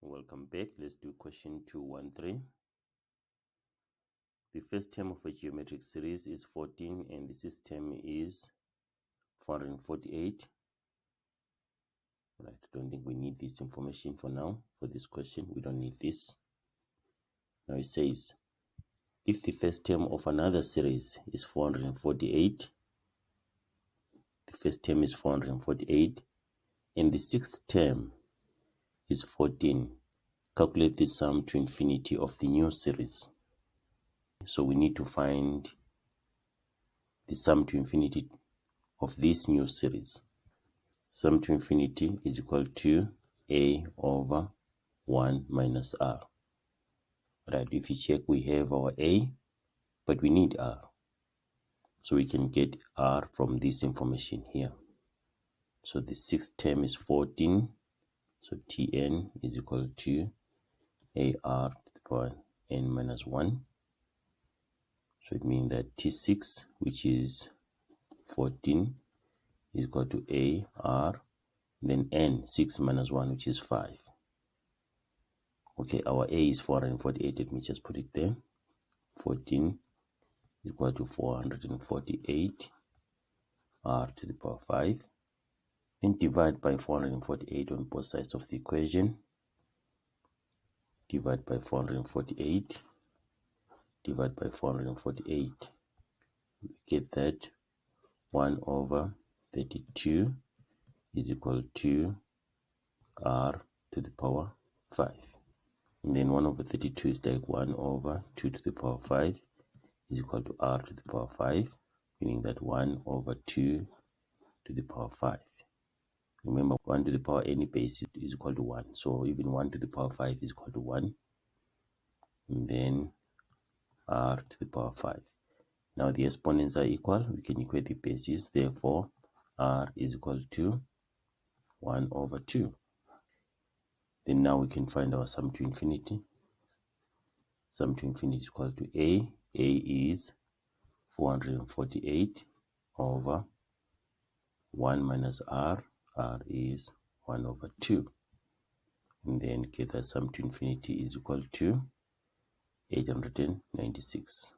Welcome back. Let's do question 213. The first term of a geometric series is 14 and the sixth term is 448. Right, I don't think we need this information for now. For this question, we don't need this. Now it says, if the first term of another series is 448, the first term is 448, and the sixth term is 14, calculate the sum to infinity of the new series. So we need to find the sum to infinity of this new series. Sum to infinity is equal to a over 1 minus r. Right, if you check, we have our a, but we need r. So we can get r from this information here. So the sixth term is 14. So Tn is equal to ar to the power n minus 1. So it means that T6, which is 14, is equal to ar, then n, 6 minus 1, which is 5. Okay, our a is 448. Let me just put it there. 14 is equal to 448 r to the power 5. Then divide by 448 on both sides of the equation. Divide by 448. Divide by 448. We get that 1 over 32 is equal to r to the power 5. And then 1 over 32 is like 1 over 2 to the power 5 is equal to r to the power 5, meaning that 1 over 2 to the power 5. Remember, 1 to the power any base is equal to 1. So even 1 to the power 5 is equal to 1. And then r to the power 5. Now the exponents are equal. We can equate the bases. Therefore, r is equal to 1 over 2. Then now we can find our sum to infinity. Sum to infinity is equal to a. A is 448 over 1 minus r. R is 1 over 2. And then get that sum to infinity is equal to 896.